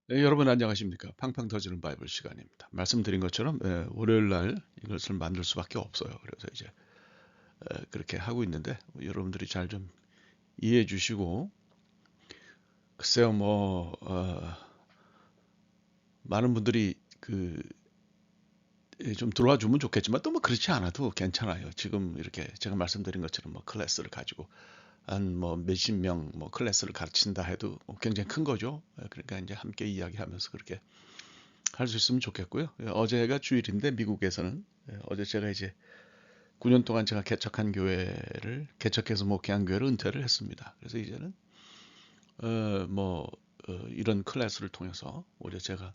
네, 여러분 안녕하십니까? 팡팡 터지는 바이블 시간입니다. 말씀드린 것처럼 월요일 날 이것을 만들 수밖에 없어요. 그래서 이제 그렇게 하고 있는데 여러분들이 잘 좀 이해해 주시고 글쎄요 많은 분들이 그 좀 들어와 주면 좋겠지만 또 뭐 그렇지 않아도 괜찮아요. 지금 이렇게 제가 말씀드린 것처럼 뭐 클래스를 가지고 한 뭐 몇십 명 뭐 클래스를 가르친다 해도 뭐 굉장히 큰 거죠. 그러니까 이제 함께 이야기하면서 그렇게 할 수 있으면 좋겠고요. 어제가 주일인데 미국에서는 어제 제가 이제 9년 동안 제가 개척한 교회를 개척해서 목회한 교회를 은퇴를 했습니다. 그래서 이제는 이런 클래스를 통해서 오히려 제가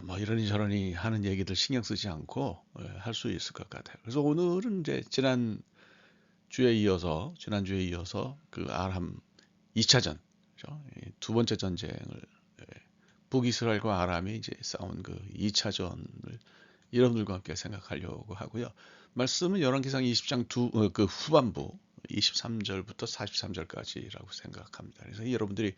뭐 이러니 저러니 하는 얘기들 신경 쓰지 않고 할 수 있을 것 같아요. 그래서 오늘은 이제 지난주에 이어서 그 아람 2차전, 그죠? 두 번째 전쟁을 북이스라엘과 아람이 이제 싸운 그 2차전을 여러분들과 함께 생각하려고 하고요. 말씀은 열왕기상 20장 그 후반부 23절부터 43절까지라고 생각합니다. 그래서 여러분들이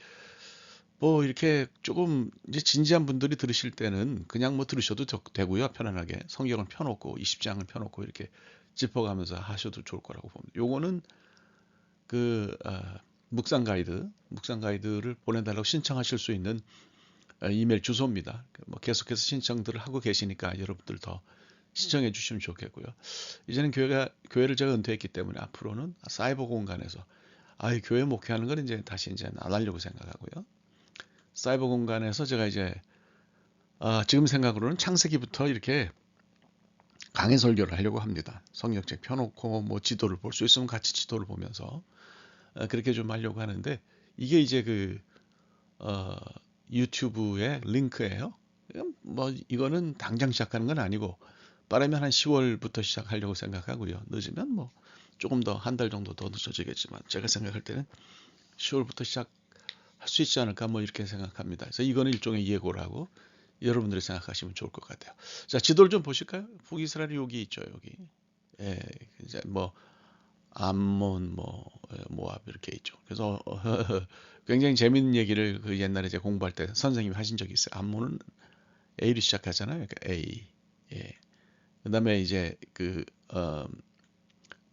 뭐 이렇게 조금 이제 진지한 분들이 들으실 때는 그냥 뭐 들으셔도 되고요. 편안하게 성경을 펴놓고 20장을 펴놓고 이렇게 짚어가면서 하셔도 좋을 거라고 봅니다. 요거는 그 묵상 가이드를 보내달라고 신청하실 수 있는 이메일 주소입니다. 뭐 계속해서 신청들을 하고 계시니까 여러분들 더 신청해 주시면 좋겠고요. 이제는 교회를 제가 은퇴했기 때문에 앞으로는 사이버 공간에서 교회 목회하는 건 이제 다시 안 하려고 생각하고요. 사이버 공간에서 제가 이제 지금 생각으로는 창세기부터 이렇게 강해 설교를 하려고 합니다. 성경책 펴놓고 뭐 지도를 볼 수 있으면 같이 지도를 보면서 그렇게 좀 하려고 하는데 이게 이제 어, 유튜브의 링크예요. 뭐 이거는 당장 시작하는 건 아니고 빠르면 한 10월부터 시작하려고 생각하고요. 늦으면 뭐 조금 더 한 달 정도 더 늦어지겠지만 제가 생각할 때는 10월부터 시작할 수 있지 않을까 뭐 이렇게 생각합니다. 그래서 이거는 일종의 예고라고 여러분들이 생각하시면 좋을 것 같아요. 자, 지도를 좀 보실까요? 북이스라엘이 여기 있죠, 여기. 예, 이제 뭐 암몬, 모압 이렇게 있죠. 그래서 굉장히 재밌는 얘기를 그 옛날에 제가 공부할 때 선생님이 하신 적이 있어요. 암몬은 A로 시작하잖아요. 그러니까 A. 예. 그다음에 이제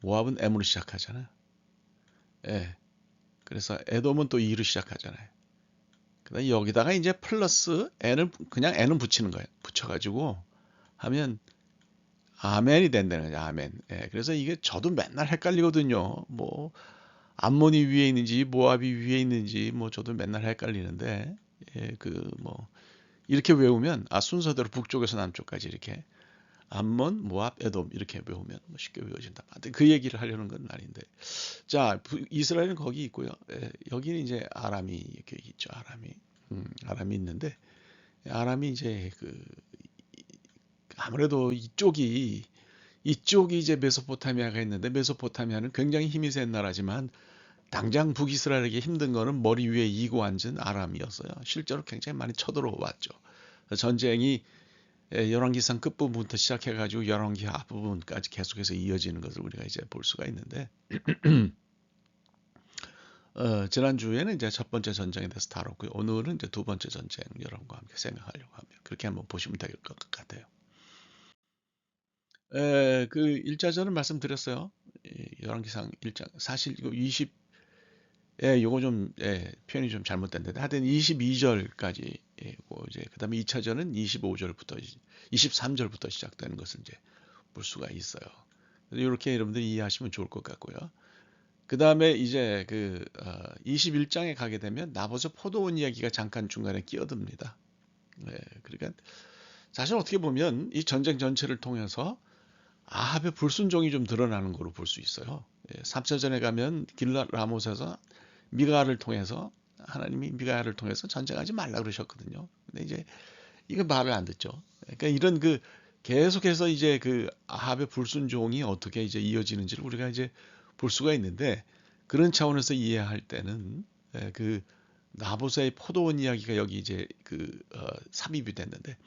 모압은 M으로 시작하잖아요. 예. 그래서 에돔은 또 E로 시작하잖아요. 그다음 여기다가 이제 플러스 N을 그냥 N은 붙이는 거예요. 붙여가지고 하면 아멘이 된다는 거죠. 아멘. 예. 그래서 이게 저도 맨날 헷갈리거든요. 뭐 암몬이 위에 있는지 모압이 위에 있는지 뭐 저도 맨날 헷갈리는데 뭐 이렇게 외우면 순서대로 북쪽에서 남쪽까지 이렇게 암몬, 모압, 에돔 이렇게 외우면 뭐 쉽게 외워진다. 하여튼 그 얘기를 하려는 건 아닌데. 자, 이스라엘은 거기 있고요. 여기는 이제 아람이 이렇게 있죠. 아람이 있는데 아람이 이제 아무래도 이쪽이 이제 메소포타미아가 있는데 메소포타미아는 굉장히 힘이 센 나라지만 당장 북이스라엘에게 힘든 거는 머리 위에 이고 앉은 아람이었어요. 실제로 굉장히 많이 쳐들어왔죠. 전쟁이 열왕기상 끝부분부터 시작해가지고 열왕기 앞부분까지 계속해서 이어지는 것을 우리가 이제 볼 수가 있는데 지난주에는 이제 첫 번째 전쟁에 대해서 다뤘고요. 오늘은 이제 두 번째 전쟁 여러분과 함께 생각하려고 합니다. 그렇게 한번 보시면 될 것 같아요. 그 1자전은 말씀드렸어요. 열왕기상 1장 사실 이거 20 요거 좀 표현이 좀 잘못된데 하여튼 22절까지 고 이제 그다음에 2차전은 25절부터 23절부터 시작되는 것을 이제 볼 수가 있어요. 이렇게 여러분들이 이해하시면 좋을 것 같고요. 그다음에 이제 21장에 가게 되면 나봇의 포도원 이야기가 잠깐 중간에 끼어듭니다. 그러니까 사실 어떻게 보면 이 전쟁 전체를 통해서 아합의 불순종이 좀 드러나는 거로 볼 수 있어요. 3차전에 가면 길랏 라못에서 미가를 통해서 하나님이 미가를 통해서 전쟁하지 말라 그러셨거든요. 근데 이제 이거 말을 안 듣죠. 그러니까 이런 계속해서 이제 아합의 불순종이 어떻게 이제 이어지는지를 우리가 이제 볼 수가 있는데 그런 차원에서 이해할 때는 나봇의 포도원 이야기가 여기 이제 삽입이 됐는데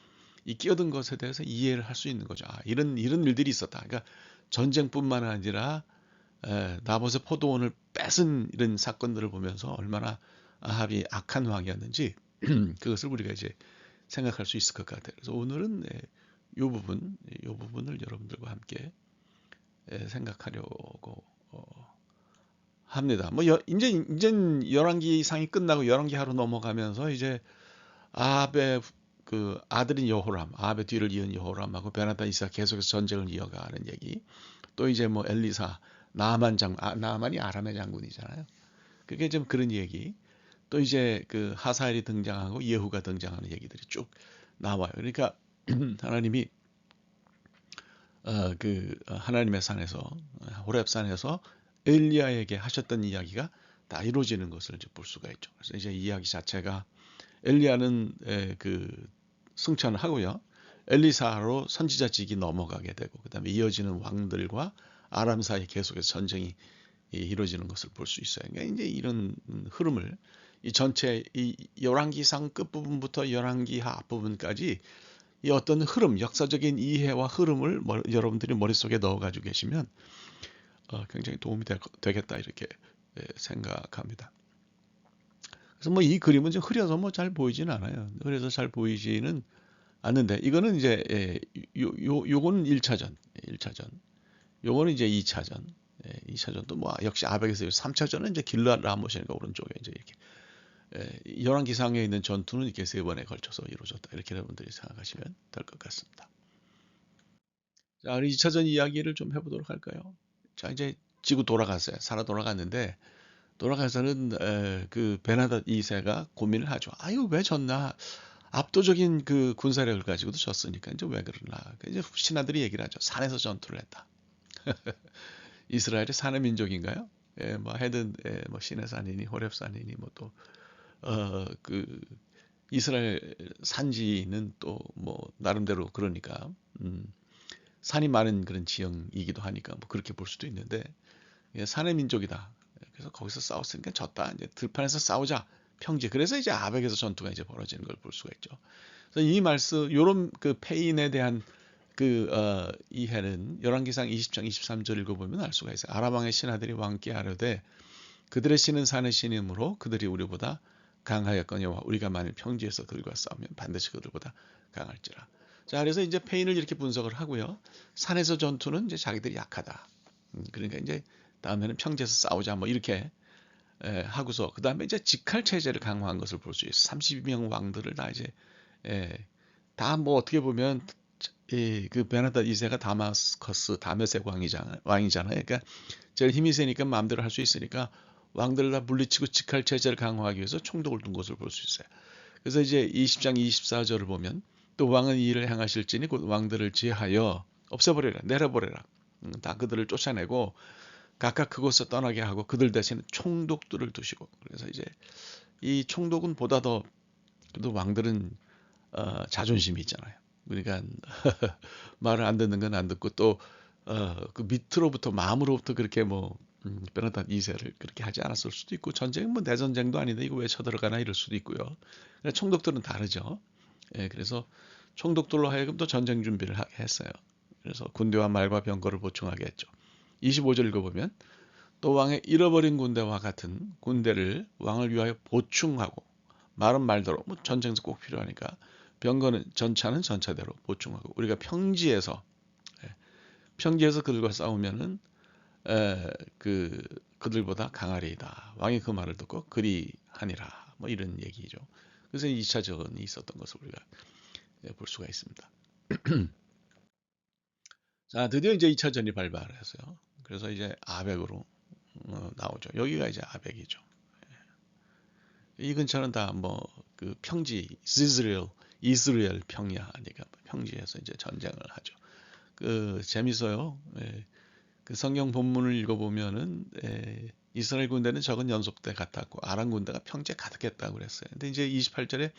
이 끼어든 것에 대해서 이해를 할 수 있는 거죠. 이런 일들이 있었다. 그러니까 전쟁뿐만 아니라 나봇의 포도원을 뺏은 이런 사건들을 보면서 얼마나 아합이 악한 왕이었는지 그것을 우리가 이제 생각할 수 있을 것 같아요. 그래서 오늘은 이 부분을 여러분들과 함께 생각하려고 합니다. 뭐 이제 열왕기 상이 끝나고 열왕기 하로 넘어가면서 이제 아합의 그 아들인 여호람, 아합의 뒤를 이은 여호람하고 베나다 이스가 계속해서 전쟁을 이어가는 얘기. 또 이제 뭐 엘리사, 나아만이 아람의 장군이잖아요. 그게 좀 그런 얘기. 또 이제 그 하사엘이 등장하고 예후가 등장하는 얘기들이 쭉 나와요. 그러니까 하나님이 하나님의 산에서 호렙산에서 엘리야에게 하셨던 이야기가 다 이루어지는 것을 이제 볼 수가 있죠. 그래서 이제 이야기 자체가 엘리야는 그 승천을 하고요. 엘리사로 선지자직이 넘어가게 되고 그다음에 이어지는 왕들과 아람 사이에 계속해서 전쟁이 이루어지는 것을 볼 수 있어요. 그러니까 이제 이런 흐름을 이 전체 이 열왕기상 끝부분부터 열왕기하 앞부분까지 이 어떤 흐름, 역사적인 이해와 흐름을 여러분들이 머릿속에 넣어가지고 계시면 굉장히 도움이 되겠다 이렇게 생각합니다. 그래서 뭐 이 그림은 좀 흐려서 뭐 잘 보이지는 않아요. 흐려서 잘 보이지는 않는데 이거는 이제 요거는 1차전, 1차전. 요거는 이제 2차전. 2차전도 뭐 역시 아벡에서 3차전은 이제 길르앗 라모시가 오른쪽에 이제 이렇게 열왕기상에 있는 전투는 이렇게 세 번에 걸쳐서 이루어졌다. 이렇게 여러분들이 생각하시면 될 것 같습니다. 자, 우리 2차전 이야기를 좀 해보도록 할까요? 자, 이제 지구 돌아갔어요. 살아 돌아갔는데 돌아가서는 그 베나닷 2세가 고민을 하죠. 아유 왜 졌나? 압도적인 그 군사력을 가지고도 졌으니까 이제 왜 그러나? 이제 신하들이 얘기를 하죠. 산에서 전투를 했다. 이스라엘이 산의 민족인가요? 뭐 하여튼 뭐 시내산이니 호렙산이니 뭐 또 그 이스라엘 산지는 또 뭐 나름대로 그러니까 산이 많은 그런 지형이기도 하니까 뭐 그렇게 볼 수도 있는데 산의 민족이다. 그래서 거기서 싸웠으니까 졌다. 이제 들판에서 싸우자. 평지. 그래서 이제 아벡에서 전투가 이제 벌어지는 걸 볼 수가 있죠. 그래서 이 말씀, 요런 그 패인에 대한 이해는 열왕기상 20장 23절 읽어보면 알 수가 있어요. 아람 왕의 신하들이 왕께 하려되 그들의 신은 산의 신이므로 그들이 우리보다 강하였거니와 우리가 만일 평지에서 그들과 싸우면 반드시 그들보다 강할지라. 자, 그래서 이제 패인을 이렇게 분석을 하고요. 산에서 전투는 이제 자기들이 약하다. 그러니까 이제 다음에는 평지에서 싸우자 뭐 이렇게 하고서 그 다음에 이제 직할 체제를 강화한 것을 볼 수 있어요. 32명 왕들을 다 이제 다 뭐 어떻게 보면 그 베나닷 2세가 다마스커스 다메섹 왕이잖아요. 그러니까 제일 힘이 세니까 마음대로 할 수 있으니까 왕들을 다 물리치고 직할 체제를 강화하기 위해서 총독을 둔 것을 볼 수 있어요. 그래서 이제 20장 24절을 보면 또 왕은 이 일을 행하실지니 곧 왕들을 지하여 없애버려라 내려버려라. 다 그들을 쫓아내고 각각 그곳을 떠나게 하고 그들 대신에 총독들을 두시고 그래서 이제 이 총독은 보다 더 그래도 왕들은 자존심이 있잖아요. 그러니까 말을 안 듣는 건 안 듣고 또 그 밑으로부터 마음으로부터 그렇게 뭐 베나닷 2세를 그렇게 하지 않았을 수도 있고 전쟁은 뭐 대전쟁도 아닌데 이거 왜 쳐들어가나 이럴 수도 있고요. 총독들은 다르죠. 그래서 총독들로 하여금 또 전쟁 준비를 하게 했어요. 그래서 군대와 말과 병거를 보충하게 했죠. 25절 읽어보면 또 왕의 잃어버린 군대와 같은 군대를 왕을 위하여 보충하고 말은 말대로 뭐 전쟁에서 꼭 필요하니까 병거는 전차는 전차대로 보충하고 우리가 평지에서 그들과 싸우면은 그들보다 강하리이다. 왕이 그 말을 듣고 그리하니라. 뭐 이런 얘기죠. 그래서 2차전이 있었던 것을 우리가 볼 수가 있습니다. 자, 드디어 이제 2차전이 발발했어요. 그래서 이제 아벡으로 나오죠. 여기가 이제 아벡이죠. 이 근처는 다 뭐 그 평지 이스라엘 평야니까 평지에서 이제 전쟁을 하죠. 재밌어요. 그 성경 본문을 읽어보면은 이스라엘 군대는 적은 연속대 같았고 아람 군대가 평지에 가득했다고 그랬어요. 근데 이제 28절에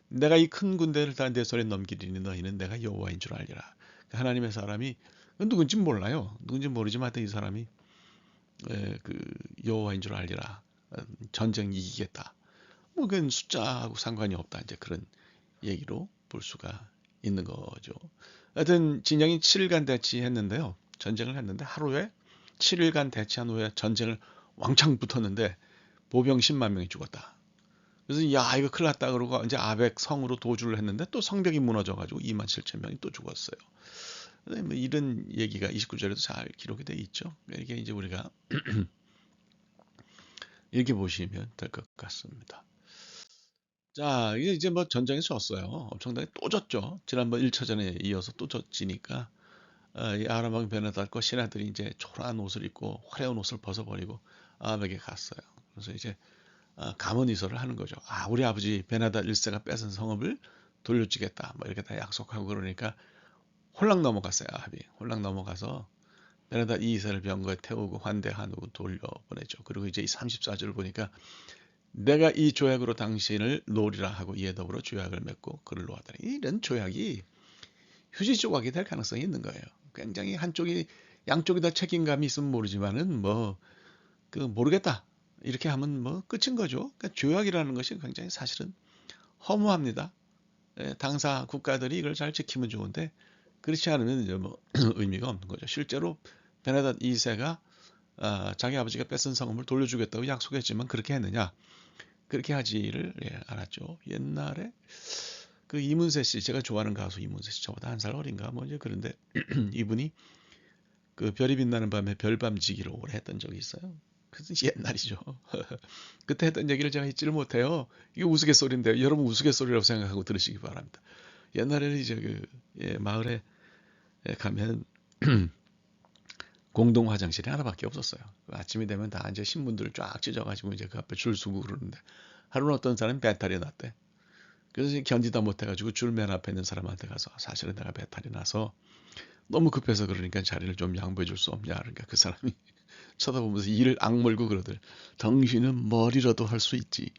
내가 이 큰 군대를 다 내 손에 넘기리니 너희는 내가 여호와인 줄 알리라. 하나님의 사람이 누군지 몰라요. 누군지 모르지만 하여튼 이 사람이 그 여호와인 줄 알리라. 전쟁 이기겠다. 뭐 그건 숫자하고 상관이 없다. 이제 그런 얘기로 볼 수가 있는 거죠. 하여튼 진영이 7일간 대치했는데요. 전쟁을 했는데 하루에 7일간 대치한 후에 전쟁을 왕창 붙었는데 보병 10만 명이 죽었다. 그래서 야 이거 큰일 났다 그러고 이제 아벡 성으로 도주를 했는데 또 성벽이 무너져 가지고 2만 7천 명이 또 죽었어요. 뭐 이런 얘기가 29절에도 잘 기록이 돼 있죠. 이게 이제 우리가 이렇게 보시면 될 것 같습니다. 자, 이게 이제 뭐 전쟁이 졌어요. 엄청나게 또 졌죠. 지난번 1차전에 이어서 또 졌지니까 이 아람 왕 베나달과 신하들이 이제 초라한 옷을 입고 화려한 옷을 벗어버리고 아벡에 갔어요. 그래서 이제 감언이설을 하는 거죠. 우리 아버지 베나달 1세가 뺏은 성읍을 돌려주겠다. 뭐 이렇게 다 약속하고 그러니까 홀랑 넘어갔어요. 아합이 홀랑 넘어가서 베나달 2세를 병거에 태우고 환대하고 돌려보내죠. 그리고 이제 이 34절을 보니까 내가 이 조약으로 당신을 놓으리라 하고 이에 더불어 조약을 맺고 그를 놓았더니 이런 조약이 휴지 조각이 될 가능성이 있는 거예요. 굉장히 한쪽이 양쪽이 다 책임감이 있으면 모르지만은 뭐 그 모르겠다 이렇게 하면 뭐 끝인 거죠. 그러니까 조약이라는 것이 굉장히 사실은 허무합니다. 당사 국가들이 이걸 잘 지키면 좋은데 그렇지 않으면 이제 뭐 의미가 없는 거죠. 실제로 베네딕 2세가 자기 아버지가 뺏은 성음을 돌려주겠다고 약속했지만 그렇게 했느냐? 그렇게 하지를 않았죠. 옛날에 그 이문세 씨, 제가 좋아하는 가수 이문세 씨, 저보다 한 살 어린가 뭐 이제 그런데 이분이 그 별이 빛나는 밤에 별밤지기로 오래 했던 적이 있어요. 그래서 옛날이죠. 그때 했던 얘기를 제가 잊지를 못해요. 이게 우스갯소리인데 여러분 우스갯소리라고 생각하고 들으시기 바랍니다. 옛날에는 이제 마을에 가면 공동 화장실이 하나밖에 없었어요. 아침이 되면 다 이제 신문들을 쫙 찢어가지고 이제 그 앞에 줄 서고 그러는데 하루는 어떤 사람이 배탈이 났대. 그래서 견디다 못해가지고 줄 맨 앞에 있는 사람한테 가서 사실은 내가 배탈이 나서 너무 급해서 그러니까 자리를 좀 양보해 줄 수 없냐. 그러니까 그 사람이 쳐다보면서 이를 악물고 그러들. 당신은 머리라도 할 수 있지.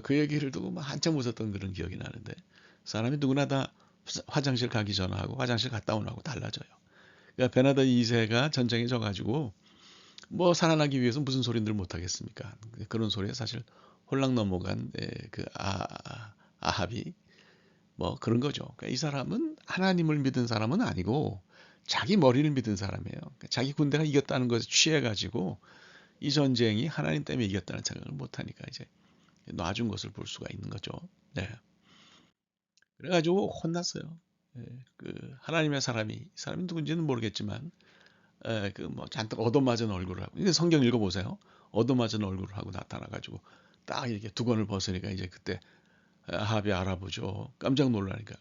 그 얘기를 두고 막 한참 웃었던 그런 기억이 나는데 사람이 누구나 다 화장실 가기 전하고 화장실 갔다 오나고 달라져요. 그러니까 베나다 2세가 전쟁에 져가지고 뭐 살아나기 위해서 무슨 소리들 못 하겠습니까? 그런 소리에 사실 홀랑 넘어간 그 아합이 뭐 그런 거죠. 그러니까 이 사람은 하나님을 믿은 사람은 아니고 자기 머리를 믿은 사람이에요. 그러니까 자기 군대가 이겼다는 것에 취해가지고 이 전쟁이 하나님 때문에 이겼다는 생각을 못하니까 이제 놔준 것을 볼 수가 있는 거죠. 네. 그래가지고 혼났어요. 그 하나님의 사람이 누군지는 모르겠지만 그 뭐 잔뜩 얻어맞은 얼굴을 하고 이게 성경 읽어보세요. 얻어맞은 얼굴을 하고 나타나가지고 딱 이렇게 두건을 벗으니까 이제 그때 아합이 알아보죠. 깜짝 놀라니까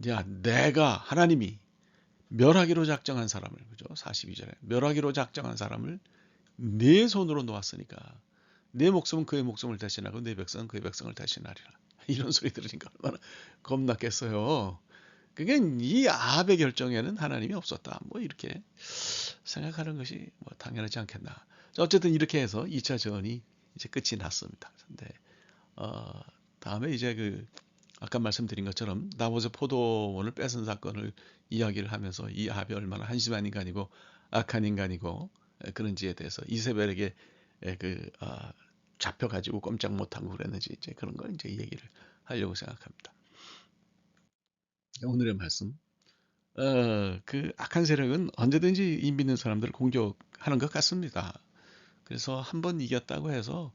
야 내가 하나님이 멸하기로 작정한 사람을 그죠? 42절에 멸하기로 작정한 사람을 네 손으로 놓았으니까 내 목숨은 그의 목숨을 대신하고 내 백성은 그의 백성을 대신하리라. 이런 소리 들으니까 얼마나 겁났겠어요. 그게 이 아합의 결정에는 하나님이 없었다. 뭐 이렇게 생각하는 것이 뭐 당연하지 않겠나. 어쨌든 이렇게 해서 2차 전이 이제 끝이 났습니다. 근데 어, 다음에 이제 그 아까 말씀드린 것처럼 나봇의 포도원을 뺏은 사건을 이야기를 하면서 이 아합이 얼마나 한심한 인간이고 악한 인간이고 그런지에 대해서 이세벨에게 그 잡혀가지고 꼼짝 못하고 그랬는지 이제 그런 걸 이제 얘기를 하려고 생각합니다. 오늘의 말씀. 그 악한 세력은 언제든지 이 믿는 사람들을 공격하는 것 같습니다. 그래서 한 번 이겼다고 해서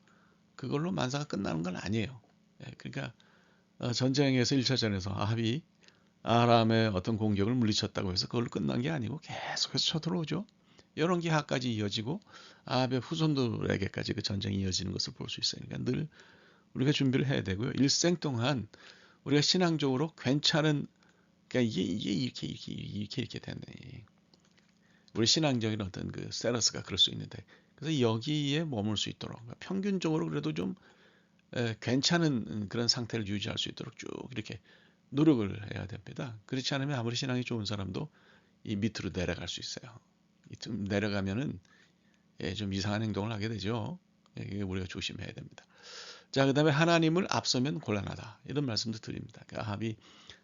그걸로 만사가 끝나는 건 아니에요. 그러니까 전쟁에서 1차전에서 아합이 아람의 어떤 공격을 물리쳤다고 해서 그걸로 끝난 게 아니고 계속해서 쳐들어오죠. 여러 기하까지 이어지고 아합의 후손들에게까지 그 전쟁이 이어지는 것을 볼 수 있어요. 그러니까 늘 우리가 준비를 해야 되고요. 일생 동안 우리가 신앙적으로 괜찮은 그러니까 이게 이렇게 됐네. 우리 신앙적인 어떤 그 스테러스가 그럴 수 있는데 그래서 여기에 머물 수 있도록 그러니까 평균적으로 그래도 좀 괜찮은 그런 상태를 유지할 수 있도록 쭉 이렇게 노력을 해야 됩니다. 그렇지 않으면 아무리 신앙이 좋은 사람도 이 밑으로 내려갈 수 있어요. 좀 내려가면은 좀 이상한 행동을 하게 되죠. 이게 우리가 조심해야 됩니다. 자, 그다음에 하나님을 앞서면 곤란하다. 이런 말씀도 드립니다. 그러니까 아합이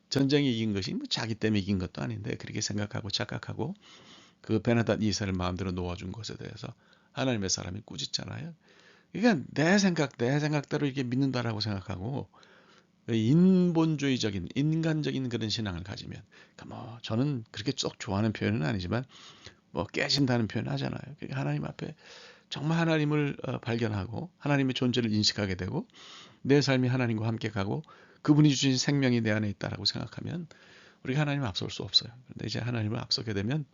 전쟁에 이긴 것이 뭐 자기 때문에 이긴 것도 아닌데 그렇게 생각하고 착각하고 그 베나닷 이사를 마음대로 놓아준 것에 대해서 하나님의 사람이 꾸짖잖아요. 그러니까 내 생각대로 이렇게 믿는다라고 생각하고 인본주의적인 인간적인 그런 신앙을 가지면 그러니까 뭐 저는 그렇게 썩 좋아하는 표현은 아니지만 뭐 깨진다는 표현 하잖아요. 그러니까 하나님 앞에 정말 하나님을 발견하고 하나님의 존재를 인식하게 되고 내 삶이 하나님과 함께 가고 그분이 주신 생명이 내 안에 있다라고 생각하면 우리가 하나님을 앞설 수 없어요. 근데 이제 하나님을 앞서게 되면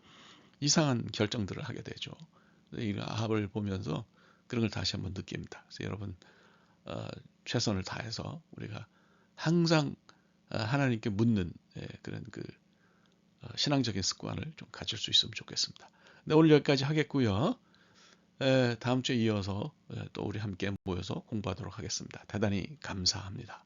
이상한 결정들을 하게 되죠. 이 아합을 보면서 그런 걸 다시 한번 느낍니다. 그래서 여러분 최선을 다해서 우리가 항상 하나님께 묻는 그런 신앙적인 습관을 좀 가질 수 있으면 좋겠습니다. 네, 오늘 여기까지 하겠고요. 다음 주에 이어서 또 우리 함께 모여서 공부하도록 하겠습니다. 대단히 감사합니다.